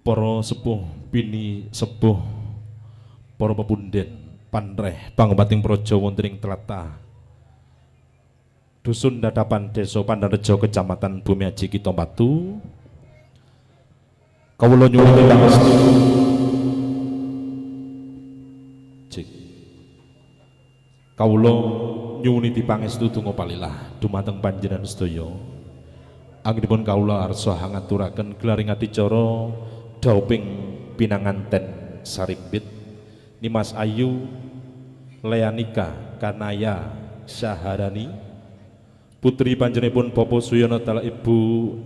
Para sepuh bini sepuh para pepundhen panreh pangupating praja wonten ing tlatah Dusun Dadapan Desa Pandareja Kecamatan Bumiaji Kita Patu. Kawula nyuwun pangestu kawula nyuwun dipangestu donga palilah dumateng panjenengan sedaya. Anggenipun kawula arsa ngaturaken gelaring adicara dauping pinanganten sarimbit Nimas Ayu Leanika Kanaya Syaharani putri panjenenganipun Bapak Suyono Tala Ibu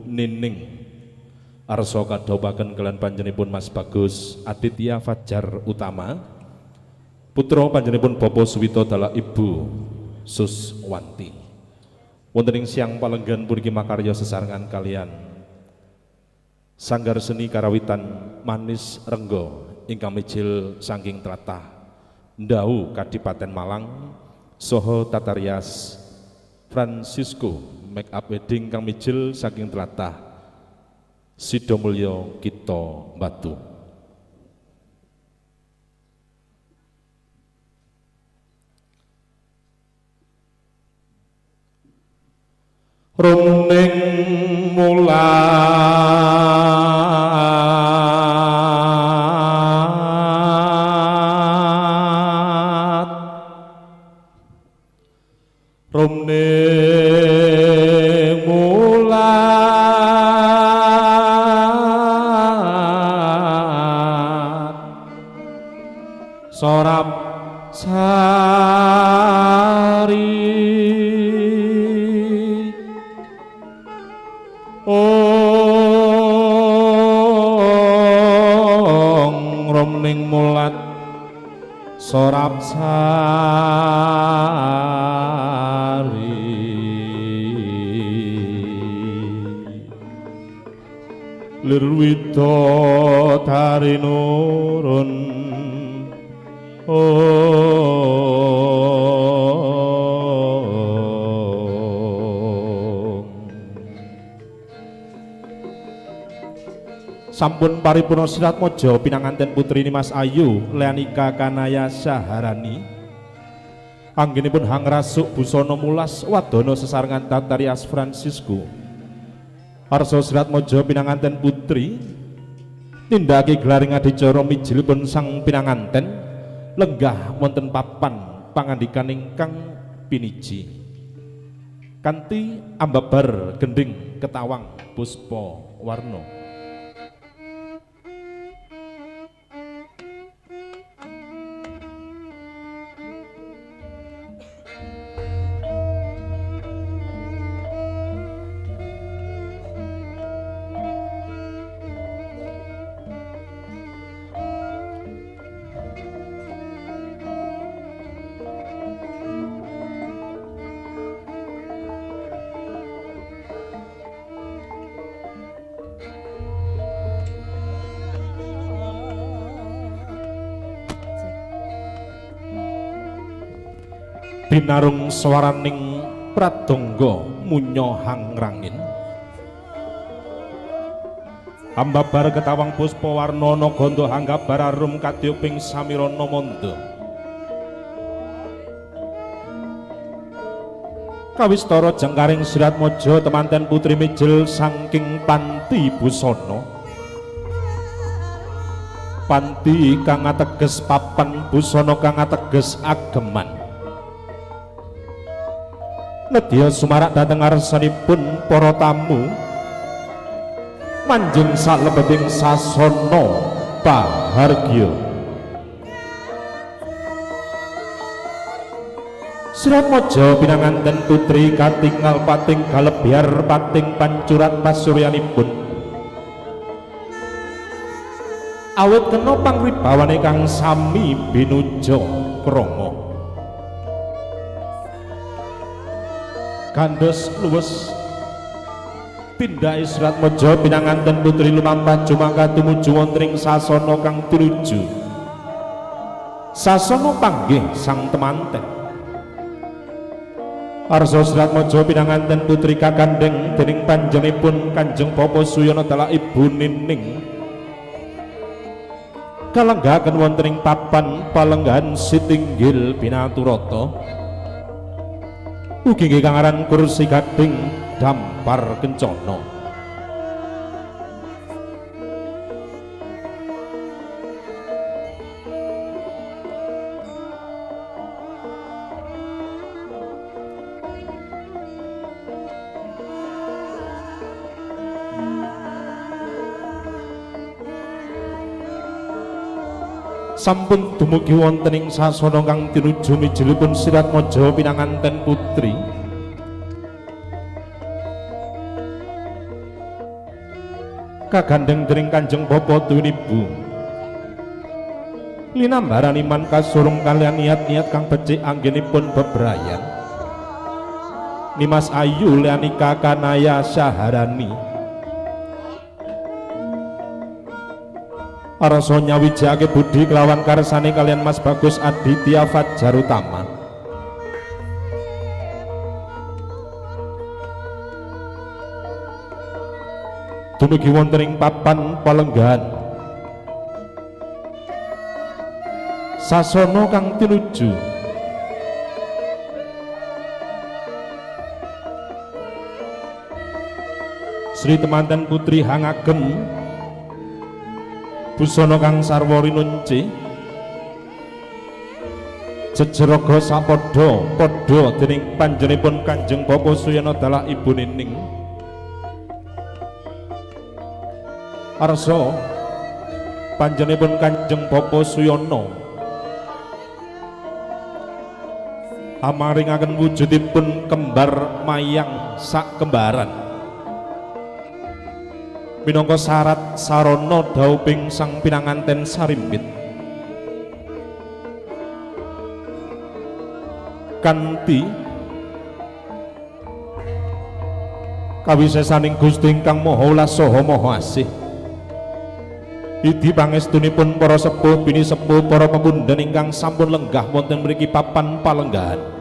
Nining arsa kadhaupaken kaliyan panjenenganipun Mas Bagus Aditya Fajar Utama putra panjenenganipun Bapak Suwito Tala Ibu Suswanti. Wonten ing siang palenggan puniki makarya sesarengan kalian Sanggar Seni Karawitan Manis Renggo ingkang mijil saking tlatah Ndau Kadipaten Malang saha tata rias Francisco Make Up Wedding kang mijil saking tlatah Sidomulyo Kita Batu. Runing mulat runing mulat sorap sari ning mulat sorap sari lirwito tari nurun sampun paripurna sirat mojo pinanganten putri Nimas Ayu Leanika Kanaya Syaharani anggenipun hangrasuk busana mulas wadana sesarengan tata rias Francisco arsa sirat mojo pinanganten putri tindake gelaring adicara mijilipun sang pinanganten lenggah wonten papan pangandikan ingkang piniji kanthi ambabar gending ketawang puspa warna. Binarung swaraning pradangga munya hangrangin ambabar ketawang puspa warna nagandha hanggabar arum kadyuping samirana manda kawistara jengkaring sirat mojo temanten putri mijil saking panti busana panti kang ateges papan busana kang ateges ageman nedya sumarak dhateng ngarsanipun para tamu manjing salebeting sasana pahargya sirat mojo pinanganten putri katingal pating galebyar pating pancurat pasuryanipun awit kena pangribawane kang sami binuja krama gandos luwes pindhahe sirat mojo pinanganten putri lumampah jumangka tumuju wonten ing sasana kang tuluju sasana panggih sang temanten arsa sirat mojo pinanganten putri kakandheng dening panjenenganipun Kanjeng Bapak Suyono Tala Ibu Nining kalenggahaken wonten ing papan palenggahan Sitinggil Pinaturata ugi nggih kang aran Kursi Gading Dampar Kencana. Sampun dumugi wonten ing sasana kang tinuju mijilipun Siratmaja pinanganten putri. Kagandheng dening Kanjeng Bapa Tuwinibu. Linambaran iman kasurung kalian niat-niat kang becik anggenipun bebrayan. Nimas Ayu Leanika Kanaya Syaharani. Arasa nyawijake budi kelawan karsane kalian Mas Bagus Aditya Fajar Utama. Dumugi wonten ing papan palenggahan sasana kang tinuju Sri Temanten Putri Hangagem busana kang sarwa rinunci jejeraga sapadha dening panjenenganipun Kanjeng Bapa Suyana dalah Ibu Nining arsa panjenenganipun Kanjeng Bapa Suyana amaringaken wujudipun kembar mayang sak kembaran minangka syarat sarana dauping sang pinanganten sarimpit kanthi kawisesaning Gusti ingkang Maha Welas saha Maha Asih idi pangestunipun para sepuh bini sepuh para pepundhen ingkang sampun lenggah wonten mriki papan palenggahan.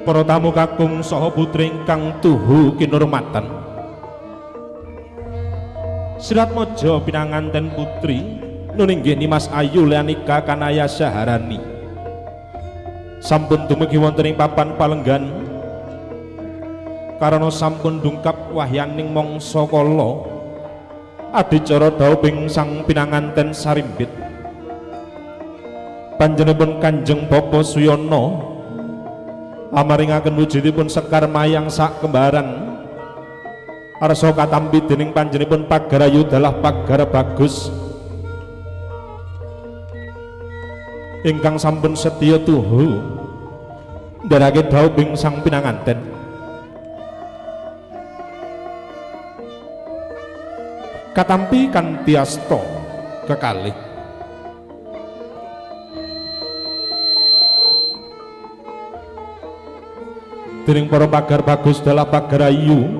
Para tamu kakung saha putri ingkang tuhu kinurmatan. Siratmaja pinanganten putri nuninggih Nimas Ayu Leanika Kanaya Syaharani. Sampun dumugi wonten ing papan palenggan karana sampun dungkap wahyaning mangsa kala adicara dauping sang pinanganten sarimpit. Panjenenganipun Kanjeng Bapa Suyana amaringaken wujudipun sekar mayang sak kembaran arsa katampi dening panjenenganipun Pagarayu dalah Pagara Bagus ingkang sampun setya tuhu ndarake dauping sang pinanganten. Katampi kanthi asta kekalih dening para Pagar Bagus dalah Pagarayu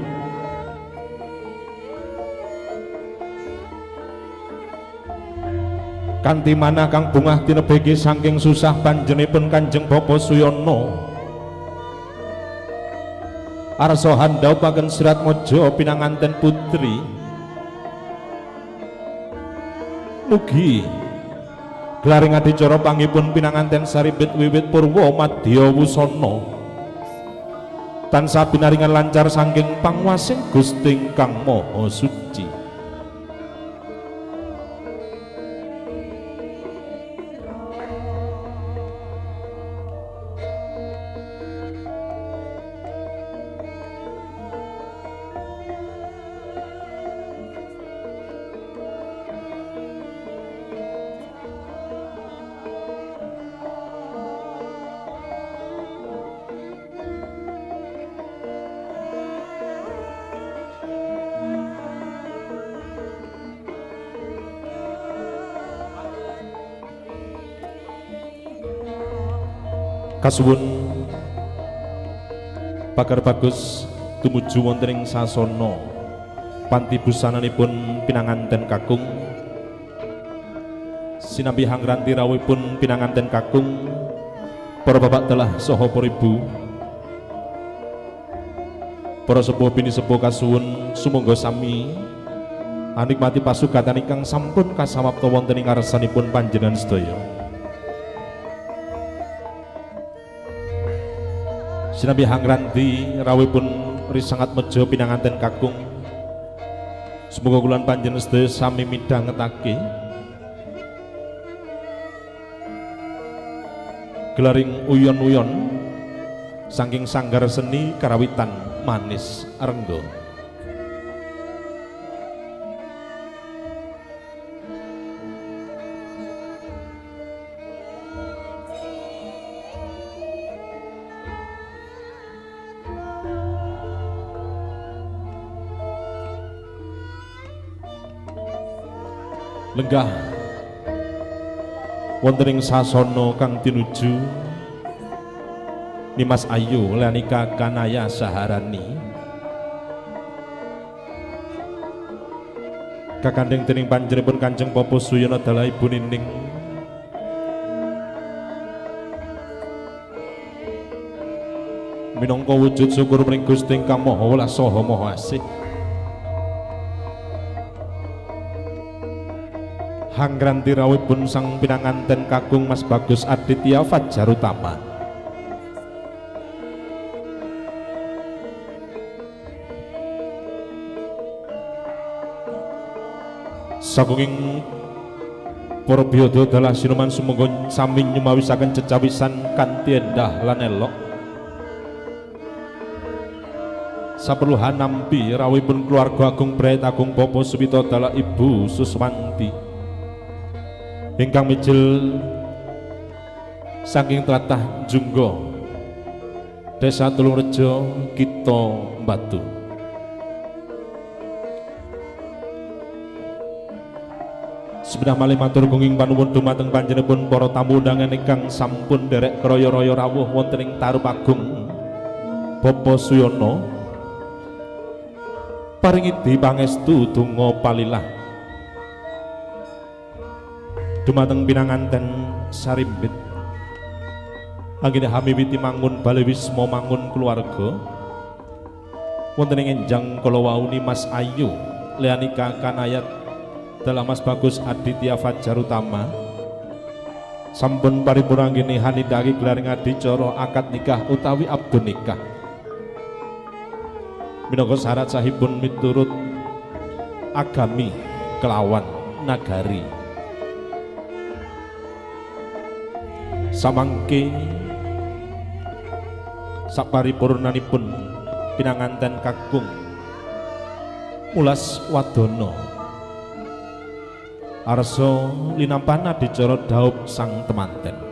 kanthi manah kang bungah tinebeki saking susah panjenenganipun Kanjeng Bapa Suyana arsa handhaupaken Siratmaja pinanganten putri mugi glaring adicara pangipun pinanganten saripit wiwit purwa madya wusana tansah binaringan lancar saking pangwasing Gusti ingkang Maha Suci. Kasuwun Pagar Bagus tumuju wonten ing sasana panti busananipun pinanganten kakung Sinambi hangranti rawuhipun pinanganten kakung para bapak telah saha para ibu, para sepuh bini sepuh kasuwun sumangga sami anikmati pasugatan ingkang sampun kasamapta wonten ing ngarsanipun panjenengan sedaya. Sinambi hangranti rawuhipun risangat meja pinanganten kakung, semoga kula panjenengan sedaya sami midhangetake gelaring uyon-uyon saking sanggar seni karawitan Manis Renggo. Lenggah wonten ing sasana kang tinuju Nimas Ayu Leanika Kanaya Saharani kakandhing dening panjenenganipun Kanjeng Papa Suyana dalah Ibu Nining minangka wujud syukur mring Gusti ingkang Maha Welas saha Maha Asih. Hangranti rawuhipun sang pinanganten kakung Mas Bagus Aditya Fajarutama sagunging para biyada dalah sinuman sumangga sami nyumawisaken cecawisan kanthi endah lan elok. Saperluhan nampi rawuhipun keluarga agung Brait Agung Papa Suwita dalah Ibu Suswanti ingkang mijil saking tlatah Junggo Desa Tulungrejo Kita Batu. Sebenah malih matur gunging panuwun dumateng panjenenganipun para tamu undangan ingkang sampun derek kraya-raya rawuh wonten ing Tarup Agung Bapa Suyana paringidi pangestu donga palilah dumateng pinanganten sarimbit anggene hamiwiti mangun bale wisma mangun keluarga wonten ing enjang kala wau Mas Ayu Leanika Kanayat dalah Mas Bagus Aditya Fajarutama sampun paripurna anggene hanindaki gelaring adicara akad nikah utawi abdun nikah minangka syarat sahipun miturut agami kelawan nagari. Samangke saparipurnanipun pinanganten kakung mulas wadana arsa linampahan adicara dhaup sang temanten.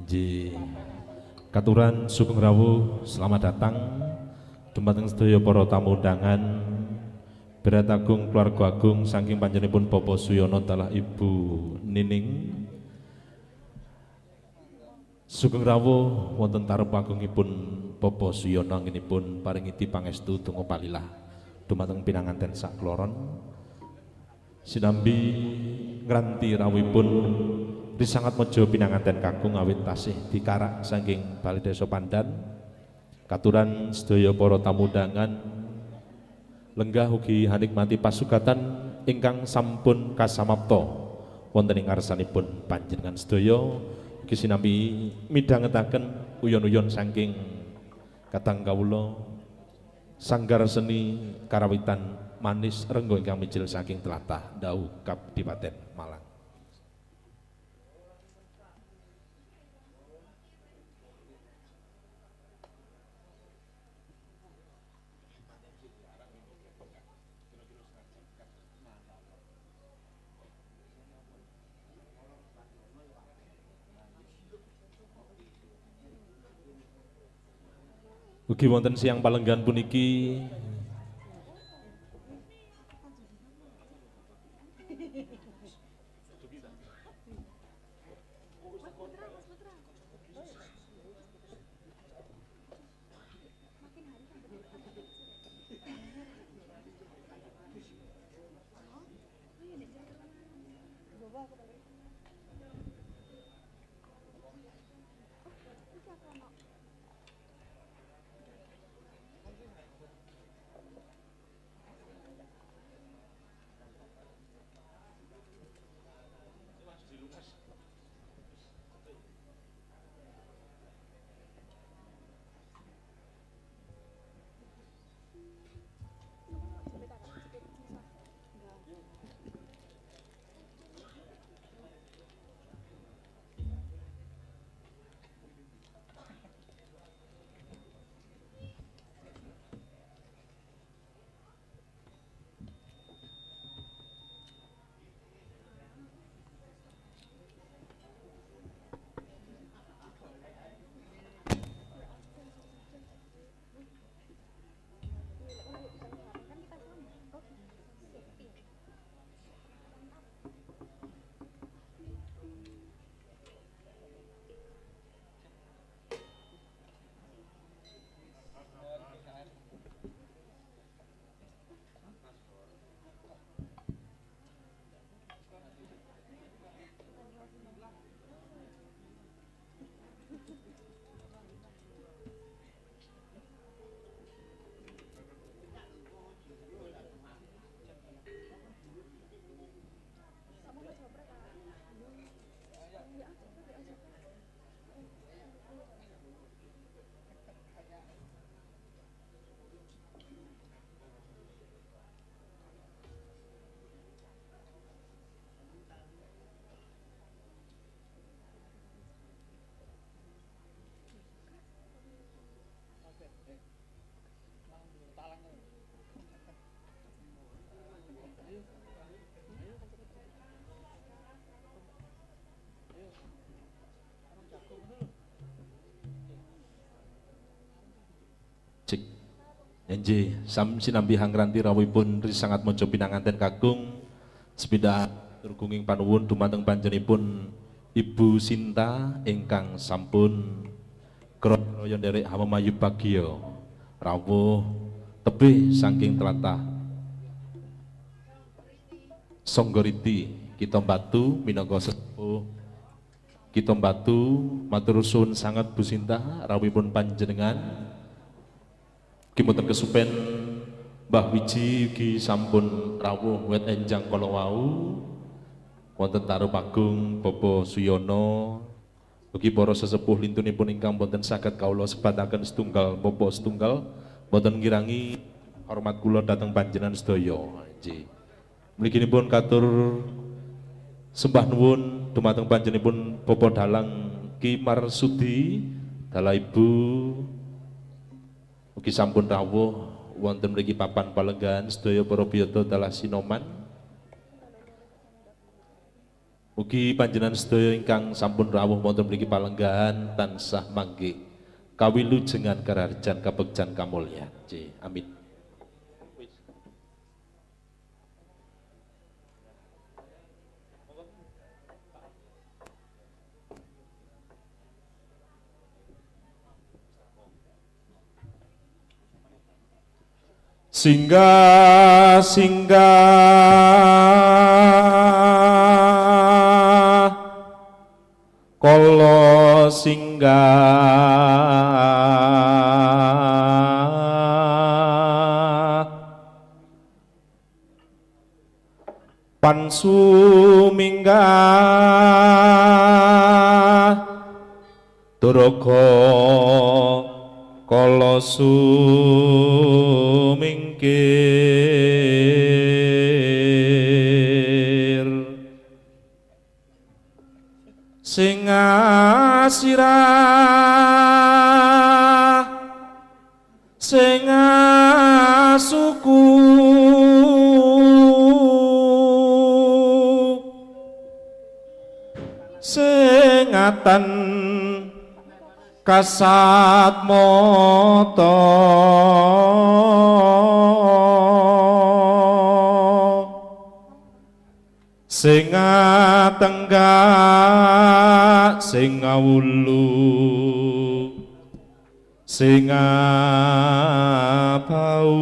Inji katuran sugeng rawuh selamat datang dumateng sedaya para tamu undangan berat agung keluarga agung saking panjenenganipun Bapak Suyono dalah Ibu Nining sugeng rawuh wonten tarep agungipun Bapak Suyono anggenipun paringiti pangestu donga palilah dumateng pinanganten sak kloron sinambi ngranti rawuhipun disangat mojo pinanganten kakung awit tasih dikarak saking Bali Desa Pandan katuran sedaya para tamu undangan lenggah ugi hanikmati pasugatan ingkang sampun kasamapta wonten ing ngarsanipun panjenengan sedaya ugi sinambi midhangetaken uyon-uyon saking katang kawula sanggar seni karawitan manis renggo ingkang mijil saking tlatah Ndau Kabupaten Malang. Ugi wonten siang palenggan puniki cik Enji sam sinambi hangranti rawuhipun risangat mojo pinanganten kakung sepida turgunging panuwun dumateng panjenipun Ibu Sinta ingkang sampun kroyo nderek Hamamayu Bagya rawuh tebih saking tlatah Songgoriti kita batu minangka sepuh kita batu matur suwun sangat Bu Sinta rawuhipun panjenengan kimuten kesupen Mbah Wiji ugi sampun rawuh wet enjang kala wau wonten taruh agung Bapak Suyono ugi para sesepuh lintunipun ingkang boten saged kawula sebataken setunggal Bapak setunggal boten ngirangi hormat kula dhateng panjenengan sedaya. Nggih. Mliginipun katur sembah nuwun dumateng panjenenganipun Bapak Dalang Ki Marsudi dalah Ibu ugi sampun rawuh wonten mriki papan palenggan sedaya para biyata dalah sinoman Mugi panjenengan sedaya ingkang sampun rawuh wonten mriki palenggahan tansah manggih kawilujengan kararjan kabegjan kamulyan. Amin. Singgah singgah kala singgah pansu minggah duraga kala sumingkir sing asirah sing suku sing atan kasat mata sing tenggak sing ngawulu sing bau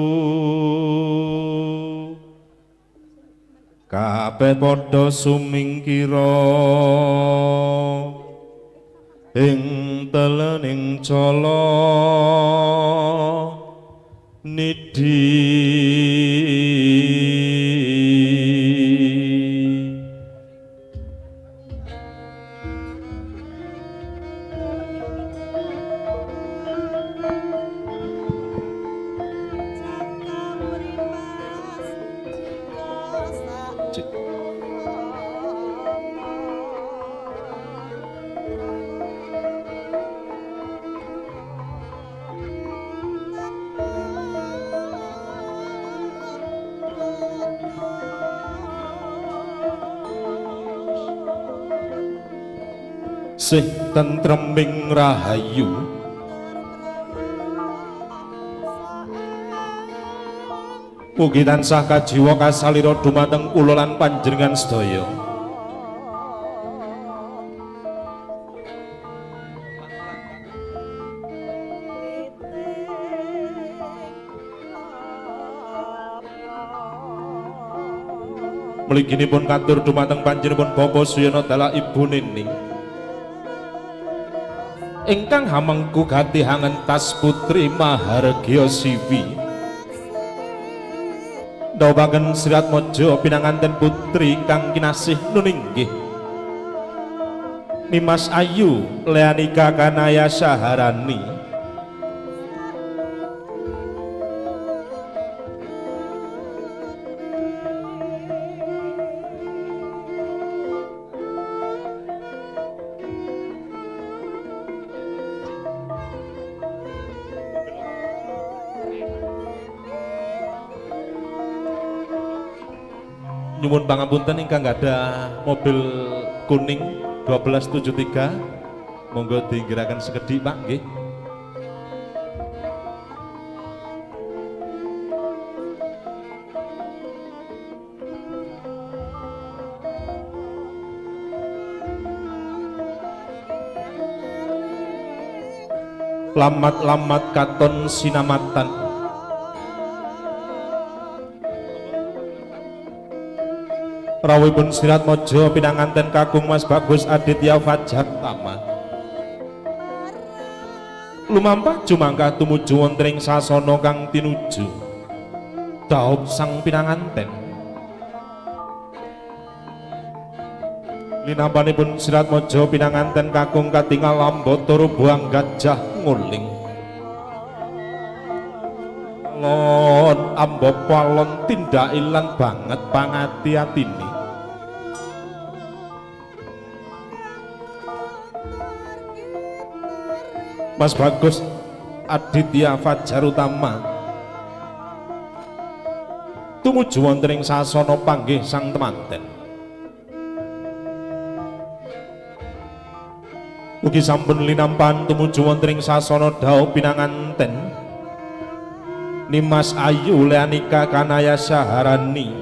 kabeh padha sumingkira ing telening cala nidhi sing tentreming rahayu mugi tansah kajiwa kasalira dumateng kula lan panjenengan sedaya. Mliginipun katur dumateng panjenengan Bapak Suyana Dalah Ibu Nining ingkang hamengku gati hangentas putri Mahargya Siwi ndawaken Sirat Maja pinanganten putri kang kinasih nuninggih Nimas Ayu Leanika Kanaya Saharani nyuwun pangapunten ingkang ada mobil kuning 1273 monggo diinggiraken sekedhik Pak nggih. Lamat-lamat katon sinamatan rawuhipun Sirat Maja pinanganten kakung Mas Bagus Aditya Fajar Tama lumampah jumangkah tumuju wonten ing sasana kang tinuju dhaup sang pinanganten linampanipun Sirat Maja pinanganten kakung katingal Lambata Buang Gajah Nguling lon ambok palon tindak ilang banget pangati-atini Mas Bagus Aditya Fajar Utama tumuju wonten ing sasana panggih sang temanten Ugi sampun linampan tumuju wonten ing sasana Dao pinanganten Nimas Ayu Leanika Kanaya Saharani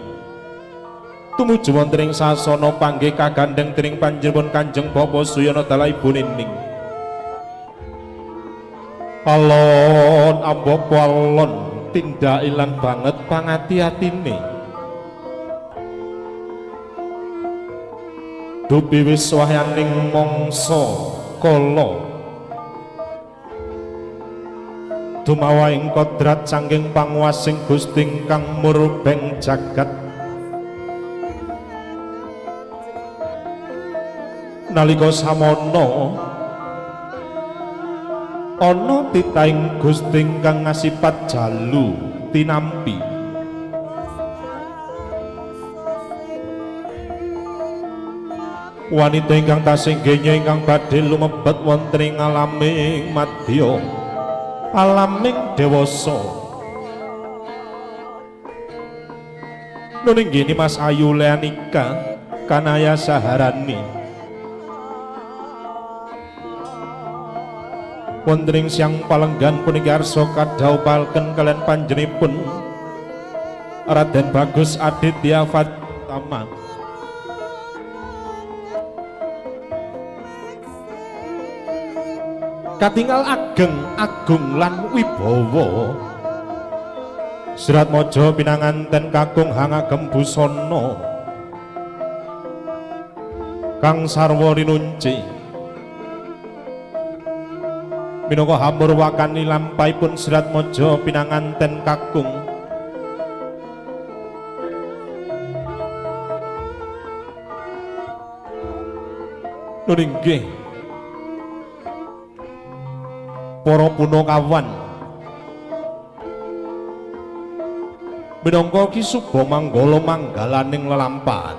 tumuju wonten ing sasana panggih kagandheng dening panjenengan Kanjeng Bapa Suyana Dala Ibu Nining alon ambok alon tindak ilang banget pangati-atine dupi wis wahyaning mangsa kala dumawa ing kodrat saking panguwasing Gusti kang murbeng jagat nalika samana ana titaing Gusti kang ngasipat jalu tinampi wanita ingkang tasih genya ingkang badhe lumebet wonten ing alaming madya alaming dewasa nuninggi Mas Ayu Leanika Kanaya Saharani wonten ing Siang Palenggan puniki arsa kadhawuhalken kaliyan panjenenganipun Raden Bagus Aditya Fatama katingal ageng agung lan wibawa Serat Maja pinanganten kakung hangagem busana kang sarwa rinunci minangka hamurwakani lampahipun Serat Maja pinanganten kakung nuringgih para punakawan minangka Ki Suba Manggala manggalaning lelampahan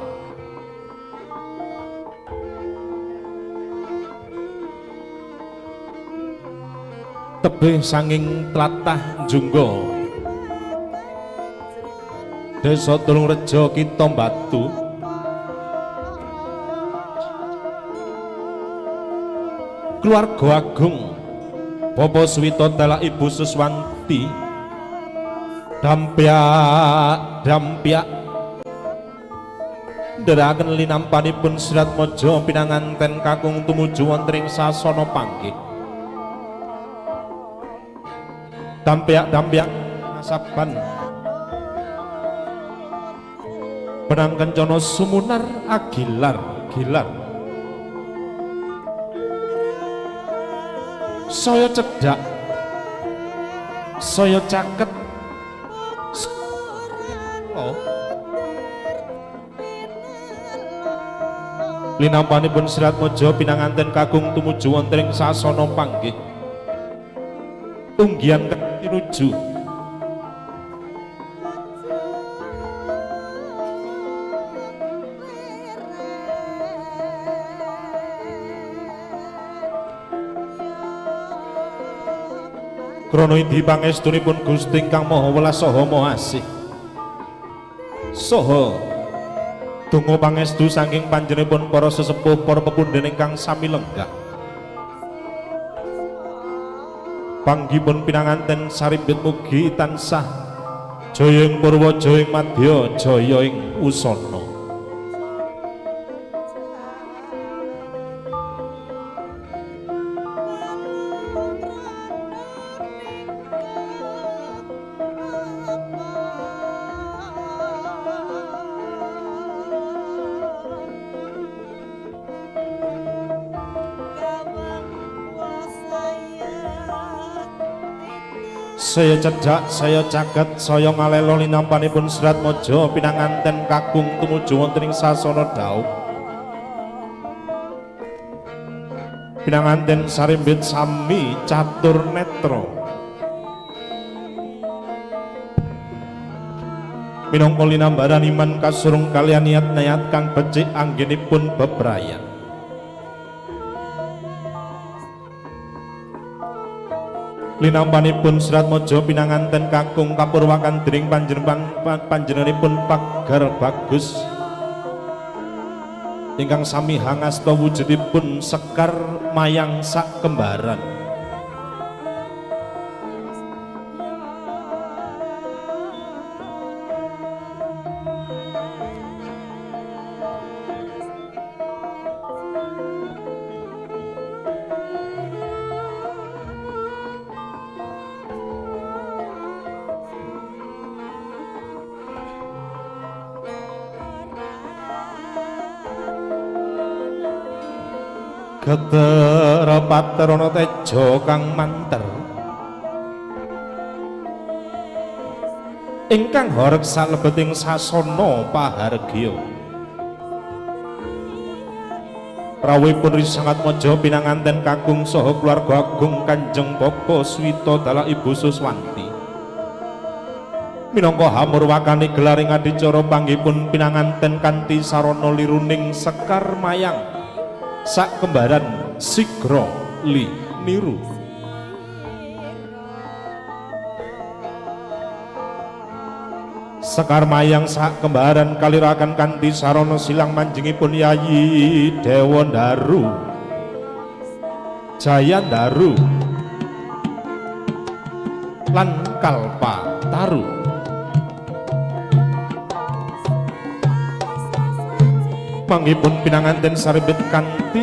tebih sanging tlatah Jungga Desa Tulungreja Kita Batu keluarga agung Bapak Suwito Dala Ibu Suswanti Dampyak ndherekaken linampanipun Serat Maja pinanganten kakung tumuju wonten ing sasana panggih Dampyak asaban benang kencana sumunar agilar saya cedak saya caket linampanipun Serat Maja pinanganten kakung tumuju wonten ing sasana panggih tunggian tinuju krana idhi pangestunipun Gusti kang Maha Welas saha Maha Asih saha donga pangestu saking panjenenganipun para sesepuh para pepundhen ingkang sami lenggah panggihipun pinanganten saribit mugi tansah jaya ing purwa jaya ing madya jaya ing usana saya cedak, saya caket, saya ngalelo linampanipun Serat Maja pinanganten kakung tumuju wonten ing sasana Dao pinanganten sarimbit sami catur netra minangka linambaran iman kasurung kaliyan niat-niat kang becik anggenipun bebrayan linampanipun Serat Maja pinanganten kakung kapurwakan dening panjenenganipun Pagar Bagus ingkang sami hangasta wujudipun Sekar Mayang sak kembaran. Getera paterana teja kang manter ingkang horeg salebeting sasana pahargya rawuhipun Risangat Maja pinanganten kakung saha keluarga agung Kanjeng Bapa Swita Dalah Ibu Suswanti minangka hamurwakani gelaring adicara panggihipun pinanganten kanthi sarana liruning Sekar Mayang sak kembaran Sigra Li Niru. Sekar Mayang sak kembaran kalirakan kanthi sarana silang manjingipun Yayi Dewa Daru Jaya Daru lan Kalpa Taru. Panggihipun pinanganten saribet kanthi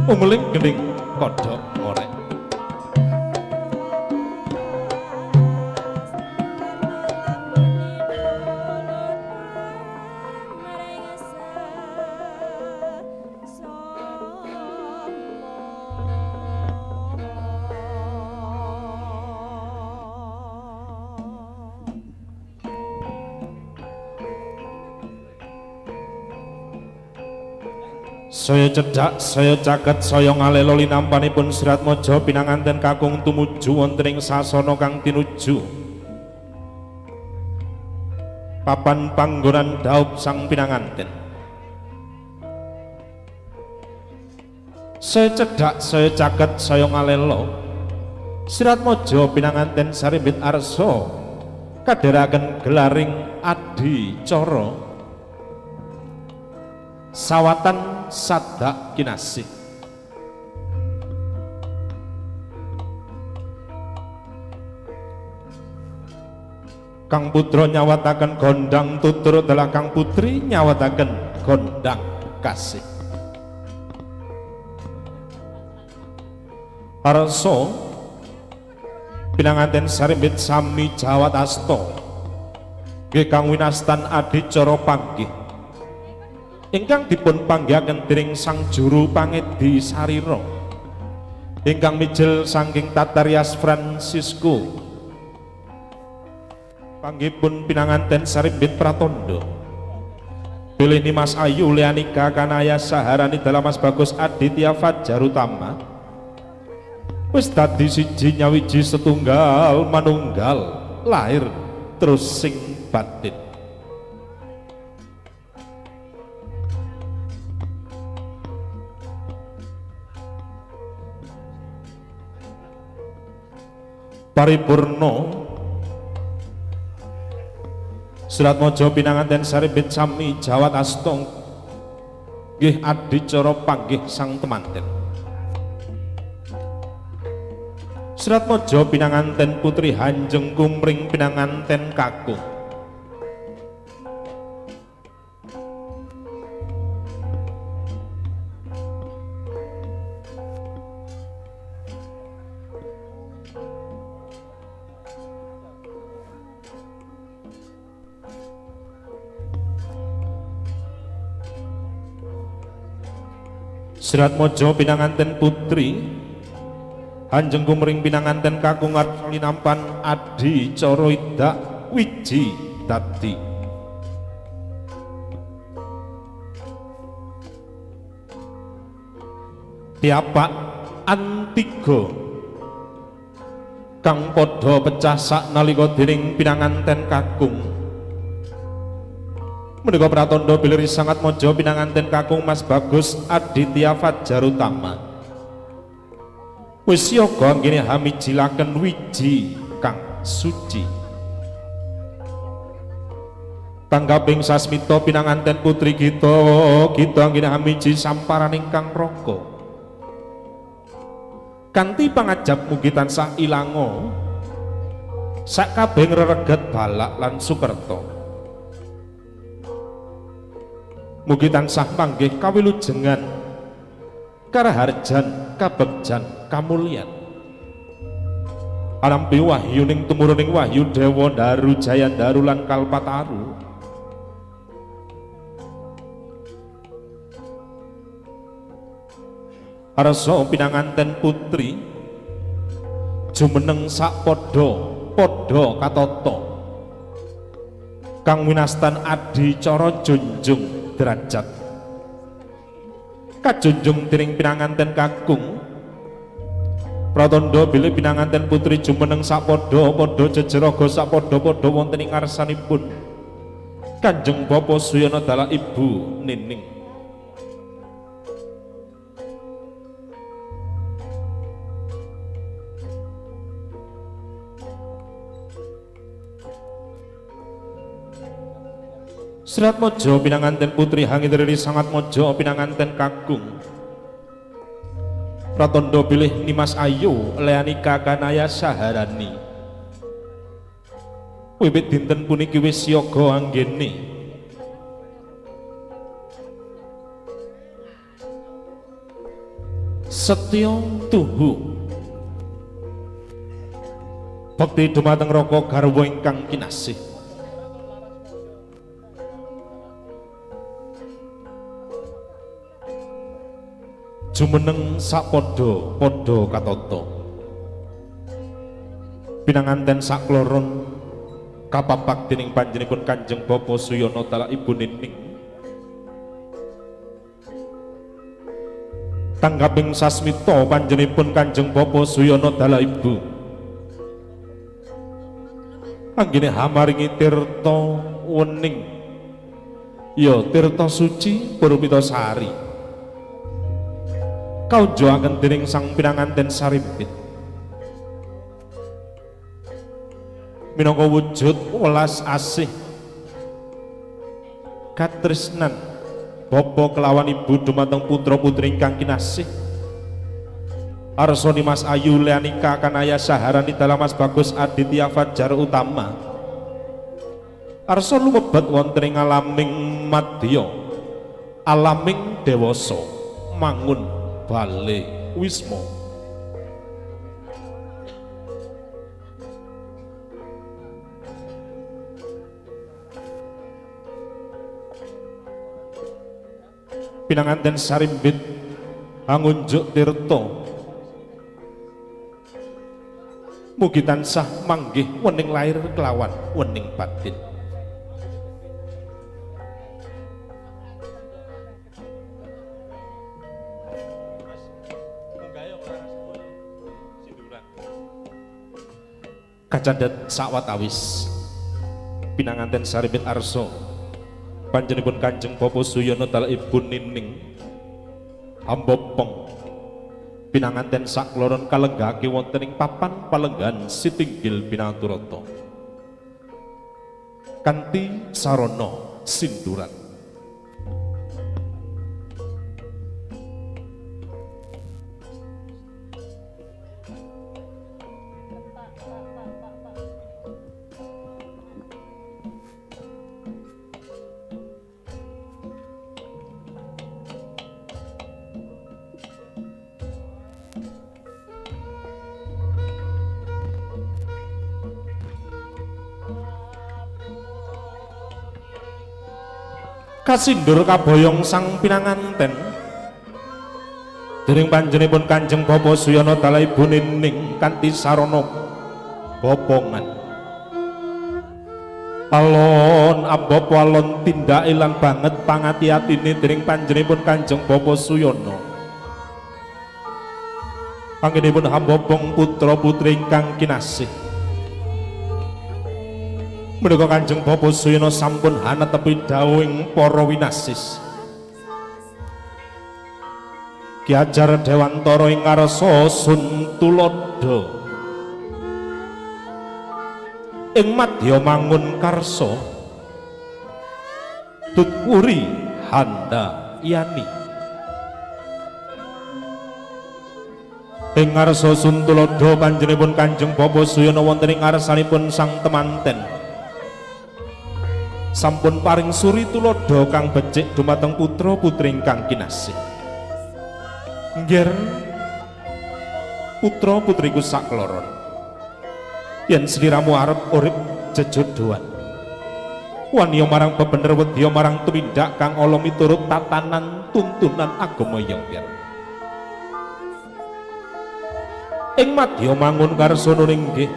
umuling gending kodhok ngorek. Saya cedhak, saya caket, saya ngalelo linampanipun Sirat Maja pinanganten kakung tumuju wonten ing sasana kang tinuju papan panggonan dhaup sang pinanganten. Saya cedhak, saya caket, saya ngalelo Sirat Maja pinanganten sarimbit arsa kadheraken gelaring adicara sawatan sadak kinasih. Kang putra nyawataken gondang tutur adalah kang putri nyawataken gondang kasih. Arsa pinanganten sarimbit sami jawat asta nggih kang winastan adicara panggih ingkang dipun panggihaken dening sang juru pangedi sarira ingkang mijil saking Tatarias Francisco panggihipun pinanganten sarimbit pratandha bilih Nimas Ayu Leanika Kanaya Saharani dalam Mas Bagus Aditya Fajarutama wis dadi siji nyawiji setunggal manunggal lahir terus sing batin. Paripurna Sirat Maja pinanganten sarimbit sami jawat asta nggih adicara panggih sang temanten. Sirat Maja pinanganten putri Hanjeng Kumring pinanganten kakung Sirat Maja pinanganten putri Hanjeng Kumring pinanganten kakung arsa linampan adicara idak wiji dadi tiapak antiga kang padha pecah saknalika dening pinanganten kakung menika pratandha bilih Risangat Maja pinanganten kakung Mas Bagus Aditya Fajarutama wis yoga nggene hamijilaken wiji kang suci. Tanggaping sasmita pinanganten putri kita anggene hamiji samparan ingkang raka kanthi pangajab mugi tansah ilanga sakabehing rereget balak lan sukerta mugi tansah panggih kawilujengan karaharjan kabegjan kamulyan alampi wahyuning tumuruning wahyu dewa Daru Jayandaru lan Kalpataru arsa pinanganten putri jumeneng sak padha katata kang winastan adicara junjung derajat kajunjung dening pinanganten kakung pratandha bilih pinanganten putri jumeneng sak padha jejeraga sak padha wonten ing ngarsanipun Kanjeng Bapa Suyana dalah Ibu Nining Serat Mojo pinanganten putri Hangitri Sangat Mojo pinanganten kakung pratandha bilih Nimas Ayu Leanika Kanaya Saharani wiwit dinten puniki wis siaga anggene setya tuhu bekti dumateng Raka garwa ingkang kinasih jumeneng sapadha katata pinanganten sakloron kapapak dening panjenenganipun Kanjeng Bapa Suyana dalah Ibu Nining tanggaping sasmita panjenenganipun Kanjeng Bapa Suyana dalah Ibu anggene hamaringi tirta wening ya tirta suci Purupita Sari kaujoaken dening sang pinanganten Sarimpit minangka wujud welas asih katresnan bapa kelawan ibu dumateng putra putri ingkang kinasih arsa Nimas Ayu Leanika Kanaya Saharani dalam Mas Bagus Aditya Fajar Utama arsa lumebet wonten ing alaming madya alaming dewasa mangun Bale Wisma pinanganten Sarimbit angunjuk tirta mugi tansah manggih wening lair kelawan wening batin kacandat sakwatawis pinanganten Sarimbit arsa panjenenganipun Kanjeng Bapa Suyana dalah Ibu Nining ambopong pinanganten sakloron kalenggake wonten ing papan palenggan Sitinggil Pinaturata kanthi sarana sinduran kasindur kaboyong sang pinanganten dening panjenenganipun Kanjeng Bapa Suyana dalah Ibu Nining kanthi sarana bopongan alon abop walon tindake lan banget pangati-atine dening panjenenganipun Kanjeng Bapa Suyana anggenipun hambopong putra putri ingkang kinasih menika Kanjeng Bapa Suyana sampun hanetepi dawuhing para winasis Ki Ajar Dewantara ing ngarsa Suntulada ing madya mangun karsa Tutwuri Handa Yani ing ngarsa Suntulodo panjenenganipun Kanjeng Bapa Suyana wonten ing ngarsanipun sang temanten sampun paring suri tulodo kang becik dumateng putra putri ingkang kinasih. Nggih putra putriku sakloron yen sliramu arep urip jejodohan wani marang bebener wedya marang tumindak kang ala miturut tatanan tuntunan agama Yongkir ing madya mangun karsana inggih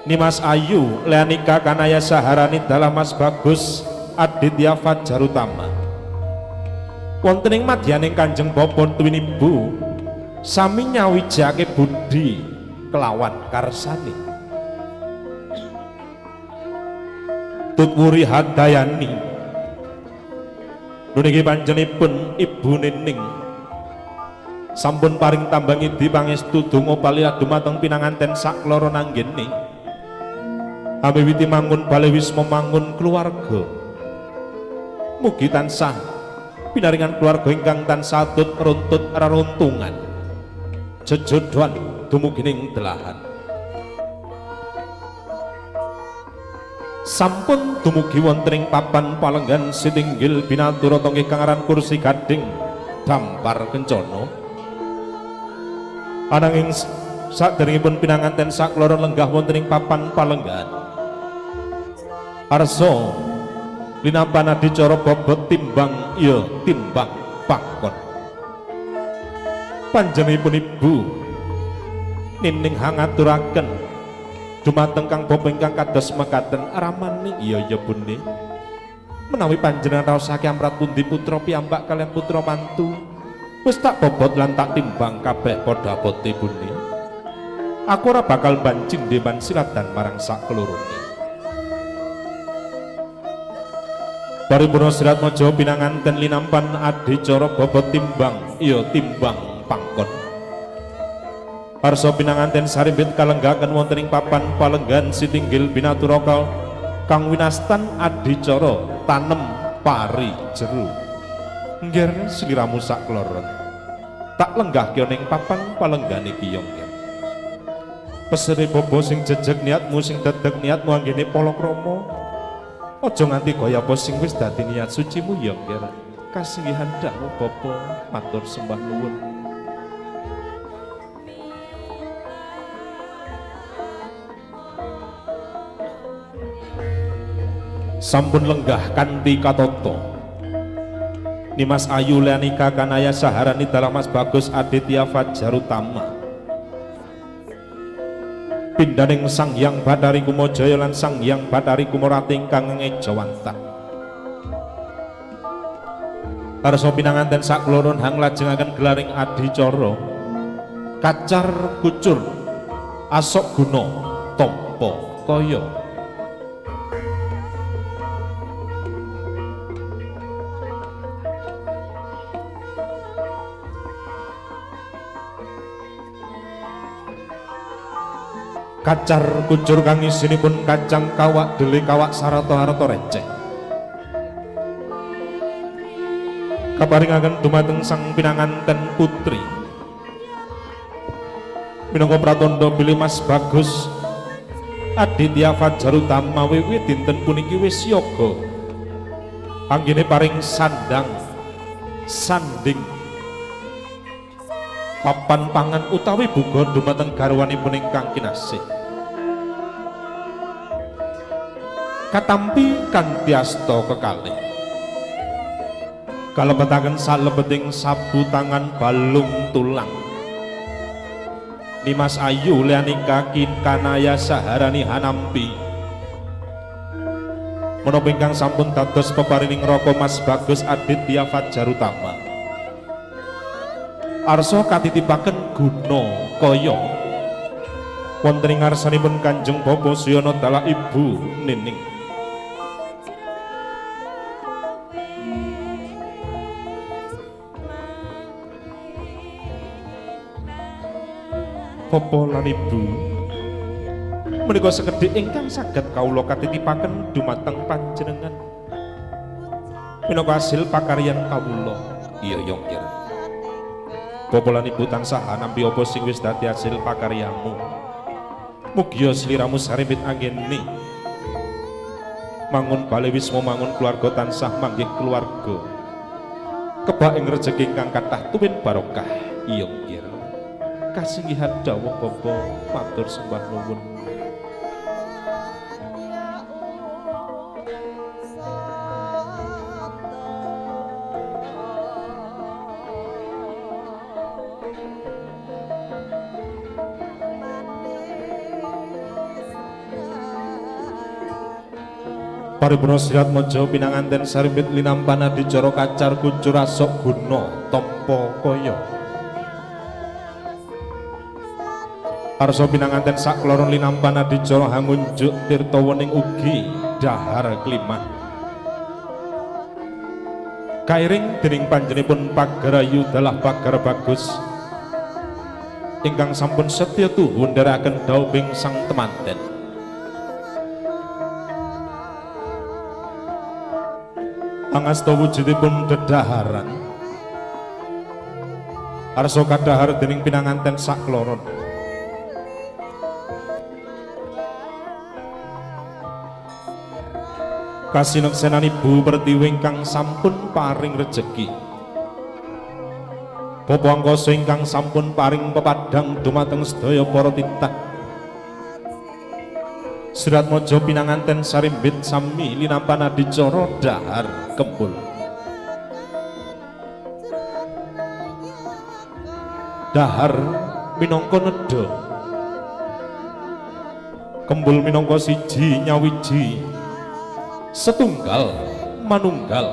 Nimas Ayu Leanika Kanaya Saharani dalam Mas Bagus Aditya Fajarutama wonten ing madyaning Kanjeng Bapa Twinibu sami nyawijake budi kelawan karsani Tutwuri Handayani nuniki panjenenganipun Ibu Nining sampun paring tambang idi pangestu donga palih dumateng pinanganten sakloro nanggene Amiwiti mangun bale wisma mangun keluarga mugi tansah pinaringan keluarga ingkang tansah atut runtut raruntungan jejodohan dumugining delahan sampun dumugi wonten ing papan palenggan sitinggil binatura tonggih kang aran kursi gading dampar kencana ananging saderengipun pinanganten sakloro lenggah wonten ing papan palenggan arsa linapan adicara bobot timbang ya timbang pangkon panjenenganipun Ibu Nining hangaturaken dumateng kang bapa ingkang kados mekaten ramani iya ya Bune menawi panjenengan raosake amrat pundi putra piyambak kaliyan putra mantu wis tak bobot lan tak timbang kabeh padha abote Bune aku ora bakal bancing deman silatan marang sakelorone paripurna sirat maja pinanganten linampan adicara bobot timbang iya timbang pangkon arsa pinanganten sarimbit kalenggaken wonten ing papan palenggan sitinggil binatura kang winastan adicara tanem pari jeru nggir sliramu sakloron tak lenggahke ning papan palenggan iki Yongkir pesere bobo sing jejeg niatmu sing dedeg niatmu anggene palakrama aja nganti kaya apa sing wis dadi niat sucimu Yongkir kasihan dakmu Bapa matur sembah nuwun sampun lenggah kanthi katata Nimas Ayu Leanika Kanaya Saharani dalam Mas Bagus Aditya Fajarutama pindaning Sang Hyang Bathari Kumajaya lan Sang Hyang Bathari Kumorati ingkang ngejawantah arsa pinanganten sakloron hang lajengaken gelaring adicara kacar kucur asok guna tampa kaya kacar kucur kang isinipun kacang kawak deli kawak sarata harta receh kaparingaken dumateng sang pinanganten putri minangka pratandha bilih Mas Bagus Aditya Fajarutama wiwit dinten puniki wis yoga anggene paring sandang sanding papan pangan utawi buga dumateng garwanipun ingkang kinasih katampi kanthi asta kekalih kalebetaken salebeting sabu tangan balung tulang Nimas Ayu Leanika Kanaya Saharani Hanampi menapa ingkang sampun dados peparining raka Mas Bagus Aditya Fajarutama arsa katitipaken guna kaya wonten ing ngarsanipun Kanjeng Bapa Suyana dalah Ibu Nining Bapa lan Ibu menika sekedhik ingkang saged kawula katitipaken dumateng panjenengan minangka hasil pakaryan kawula. Iya Yongkir. Popolan ibu tansah nampi apa sing wis dadi hasil pakaryamu. Mugia sliramu sarembit anggene mangun bale wisma mangun keluarga tansah manggih keluarga. Kebak ing rejeki ingkang kathah tuwin barokah. Iya Yongkir. Kasinggihan dawuh Bapa matur sembah nuwun. Paripurna sirat mojo pinanganten sarimbit linampana dicara kacar kuncur asok guna tampa kaya. Arsa pinanganten sakloron linampana dicara hangunjuk tirta wening ugi dahar klimah. Kairing dening panjenipun pagarayu dalah pagar bagus ingkang sampun setya tuhu ndherekaken dhawuhing sang temanten. Angasta wujudipun dedaharan arsa kadahar dening pinanganten sakloron. Kasineksenan ibu pertiwi ingkang sampun paring rejeki, Bapa angkasa ingkang sampun paring pepadang dumateng sedaya para titah. Sirat mojo pinanganten sarimbit sami linampana dicara dahar kembul. Dahar minangka nedha, kembul minangka siji nyawiji, setunggal manunggal,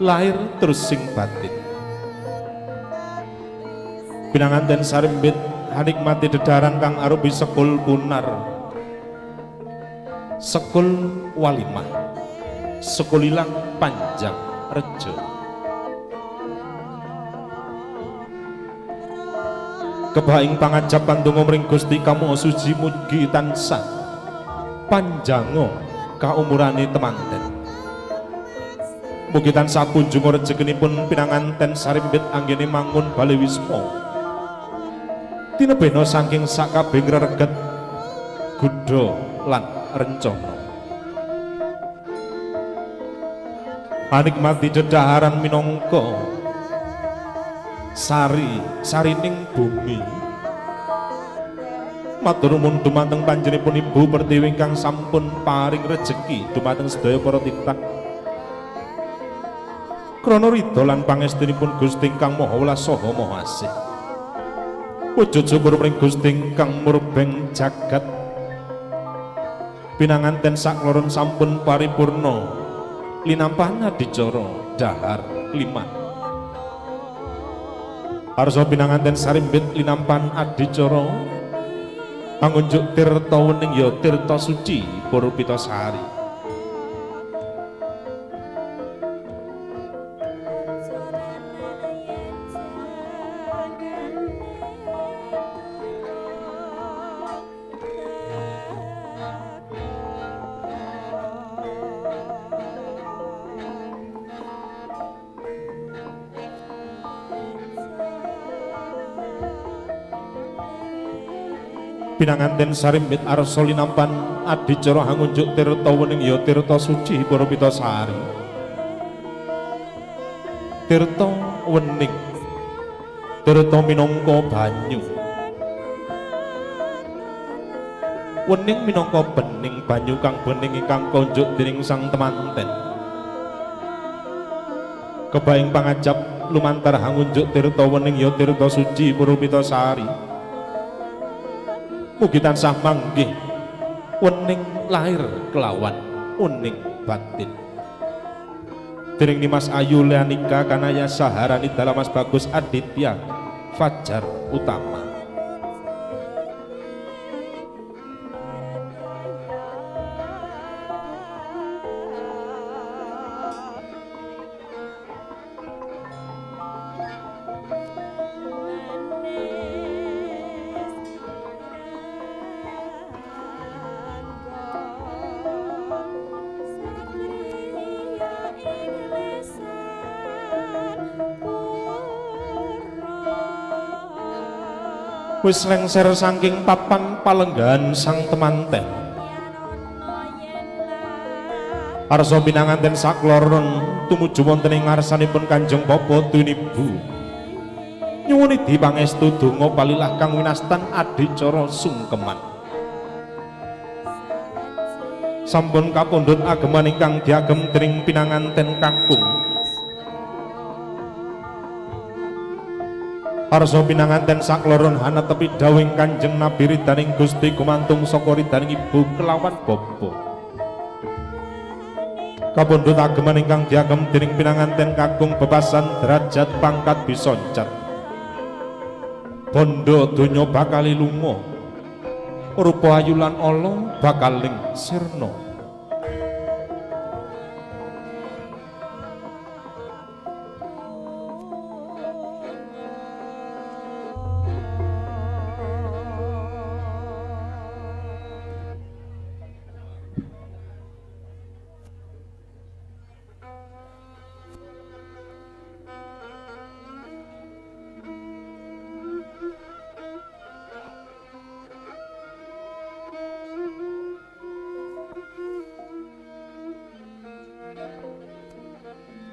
lahir terus sing batin. Pinanganten sarimbit hanikmati dedaran kang arupi sekul punar, sekul walimah, sekul ilang panjang rejo. Kebaing pangajap pandonga mring Gusti kamo suci mugi tansah panjango kaumurane temanten. Mugi tansah kunjung rejekinipun pinanganten sarimbit anggene mangun bale wisma tinebena saking sakabeh reget gudha lan rencana. Anikmati dedaharan minangka sarining bumi. Matur nuwun dumateng panjenenganipun Ibu Pertiwi ingkang sampun paring rejeki dumateng sedaya para titah. Krana ridho lan pangestunipun Gusti ingkang Maha Welas saha Maha Asih. Wujud syukur mring Gusti ingkang murbeng jagat. Pinanganten sakloron sampun paripurna linampana dicara dahar klimah. Arsa pinanganten sarimbit linampan adicara pangunjuk tirta wening ya tirta suci Purpitasari. Pinanganten sarimbit arsa linampan adicara hangunjuk tirta wening ya tirta suci Purpitasari. Tirta wening, tirta minangka banyu, wening minangka bening banyu kang bening ingkang konjuk dening sang temanten. Kebaing pangajap lumantar hangunjuk tirta wening ya tirta suci Purpitasari. Mugi tansah manggih wening lahir kelawan uning batin. Dening Dimas Ayu Leanika Kanaya Saharani Dalamas Bagus Aditya Fajar Utama. wis lengser saking papan palenggahan sang temanten arsa pinanganten sakloron tumuju wonten ing ngarsanipun Kanjeng Bapa Tunibu nyuwun idi pangestu donga palilah kang winastan adicara sungkeman sampun kapundhut ageman ingkang diagem dening pinanganten kakung arsa pinanganten sakloron hanetepi dawuhing Kanjeng Nabi ridhaning Gusti gumantung saka ridhaning ibu kelawan bapa kapundhut ageman ingkang diagem dening pinanganten kakung bebasan derajat pangkat bisoncat bondo donya bakal lunga rupa ayu lan ala bakaling sirna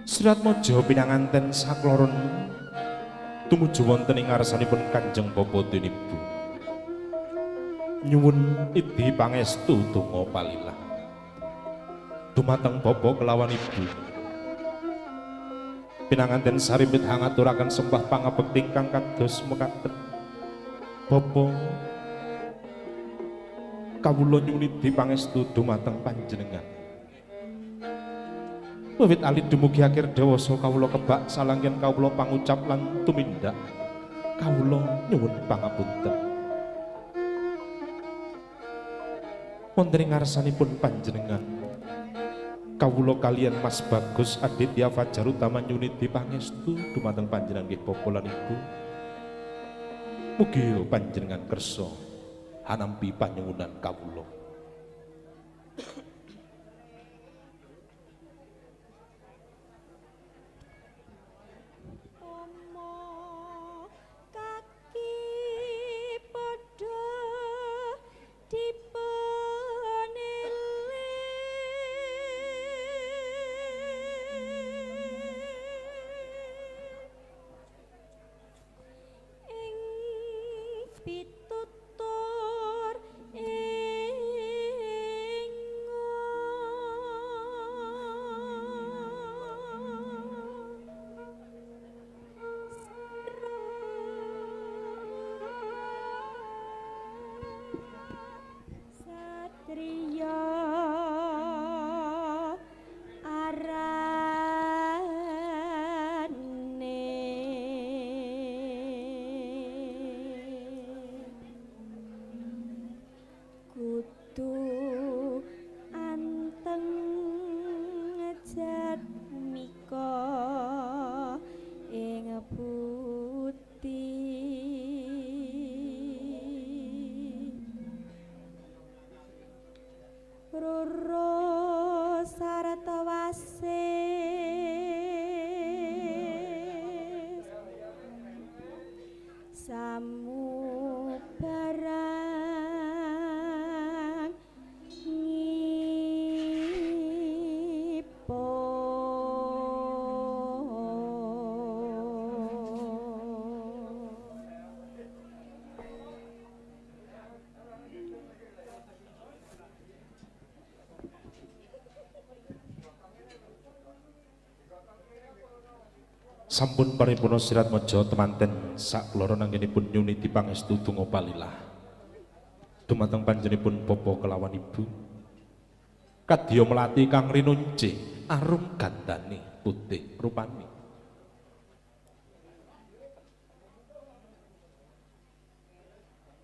Suratmaja pinanganten sakloron tumuju wonten ing ngarsanipun Kanjeng Bapa Tunibu nyuwun idi pangestu donga palilah dumateng bapa kelawan ibu pinanganten sarimbit hangaturaken sembah pangabekti ingkang kados mekaten Bapa kawula nyuwun idi pangestu dumateng panjenengan wiwit alit dumugi akhir dewasa kawula kebak salangken kawula pangucap lan tumindak kawula nyuwun pangapunten wonten ing ngarsanipun panjenengan kawula kaliyan Mas Bagus Aditya Fajar Utama nyuwun pangestu dumateng panjenengan nggih Bapa lan Ibu mugi panjenengan kersa hanampi panyuwunan kawula sampun paripurna Siratmaja temanten sakloron anggenipun nyuniti pangestu donga palilah dumateng panjenenganipun Bapa kelawan Ibu kadya melati kang rinunci arum gandane putih rupane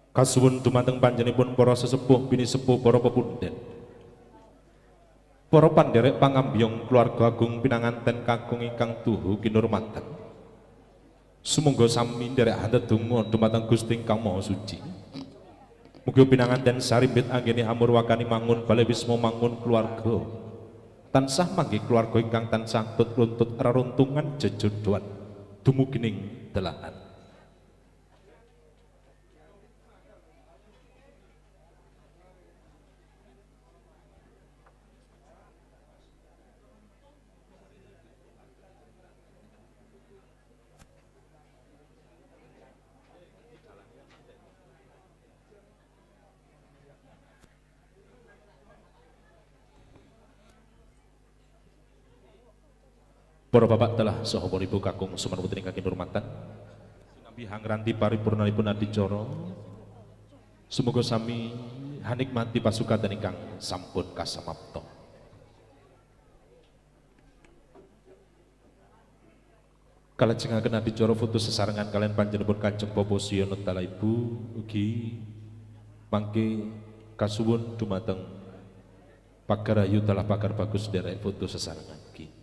kasuwun dumateng panjenenganipun para sesepuh bini sepuh para pepundhen para pandherek pangambiyong keluarga agung pinanganten kakung ingkang tuhu kinurmatan sumangga sami nderek handedonga dumateng Gusti ingkang Maha Suci mugi pinanganten sarimbit anggene hamurwakani mangun bale wisma mangun keluarga tansah mangke keluarga ingkang tansah runtut reruntungan jejodohan dumugining delahan Para bapak telah saha para ibu kakung suman putri ingkang kinurmatan. Sinambi hangranti paripurnanipun adicara. Semoga sami hanikmati pasukan ingkang sampun kasamapta. Kalajengaken adicara foto sesarengan kalian panjenenganipun Kanjeng Bapa Siono Tala Ibu ugi mangke kasuwun dumateng Pagarayu Talah Pagar Bagus derek foto sesarengan ugi.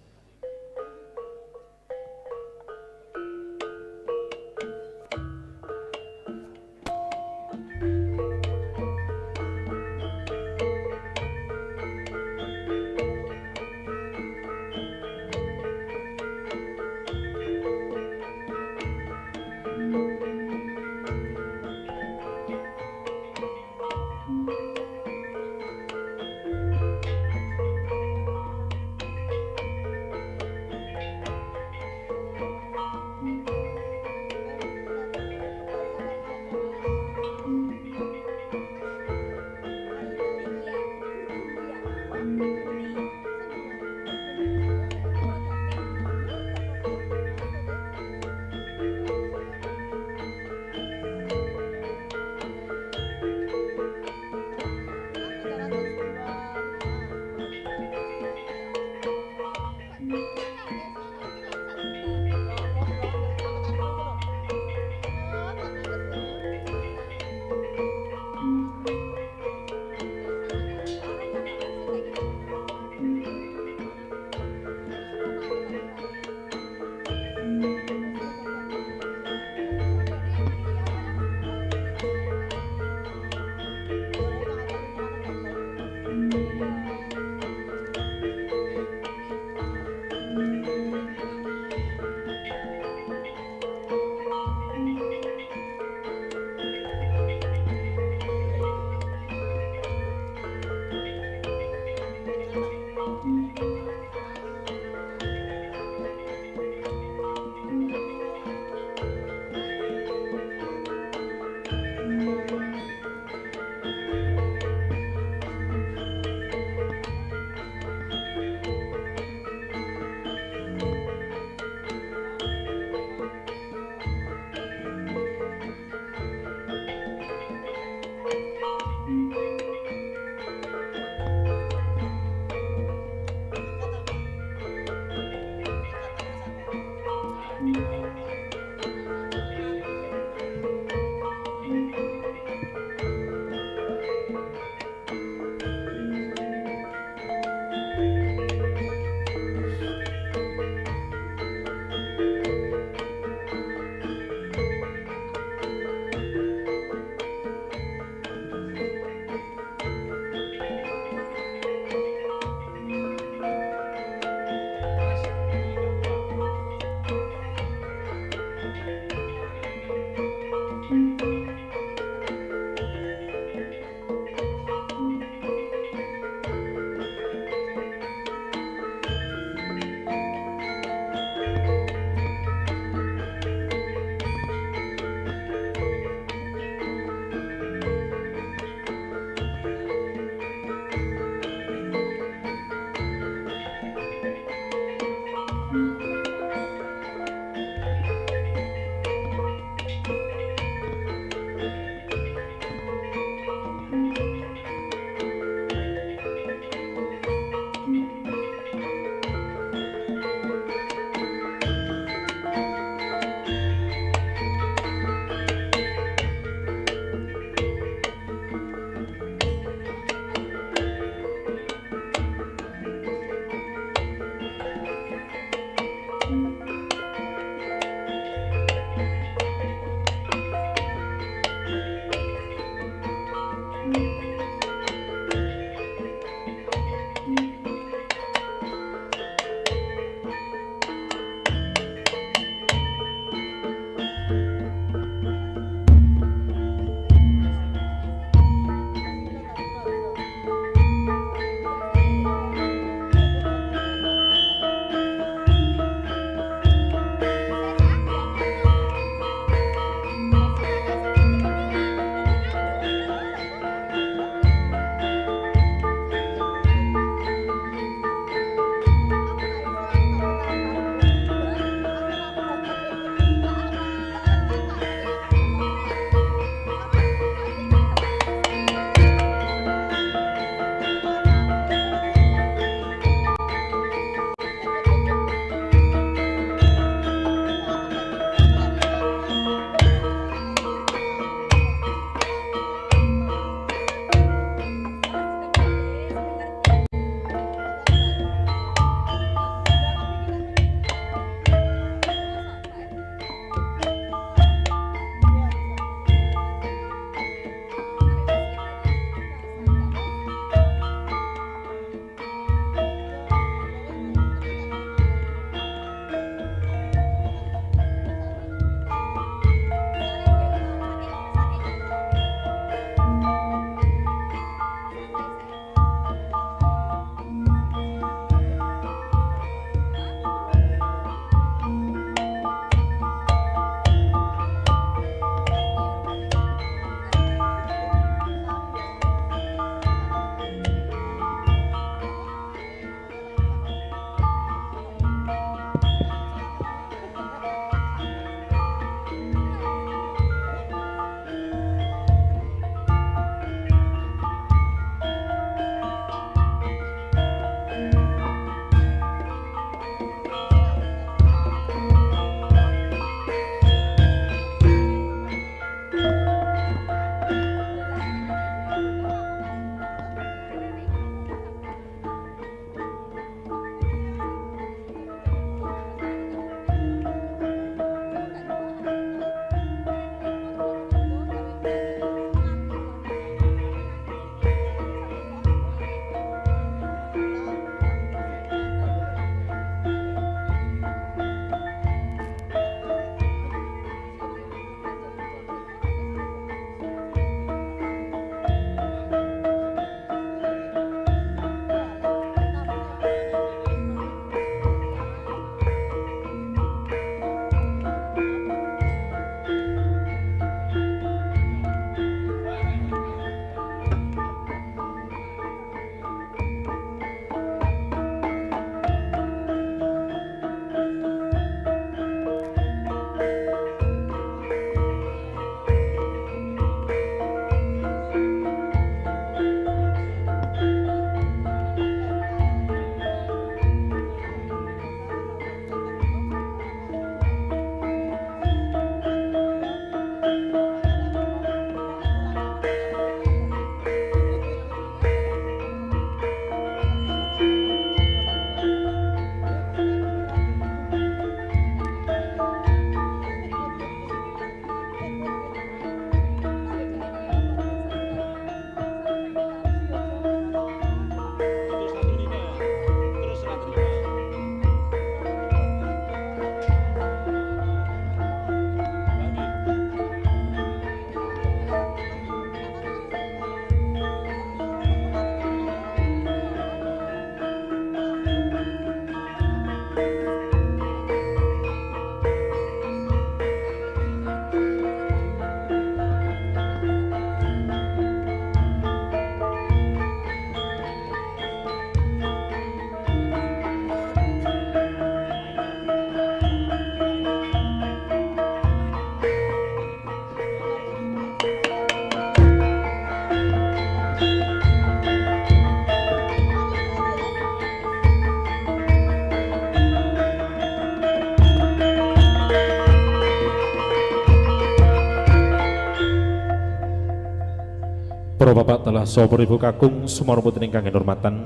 Para bapak telah saha ibu kakung sumareput ingkang kinurmatan.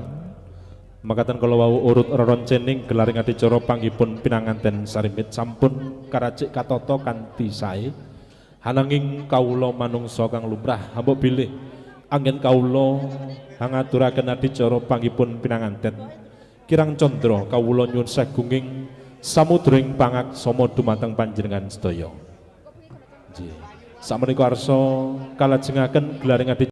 Makaten kala wau urut reroncening gelaring adicara panggipun pinanganten sarimit sampun karacik katata kanthi sae. Hananging kawula manungsa kang lumrah hamba bilih anggen kawula ngaturaken adicara panggipun pinanganten. Kirang condra kawula nyuwun sagunging samudring pangaksama dumateng panjenengan sedaya. Nggih. Sakmenika arsa kalajengaken gelaring adicara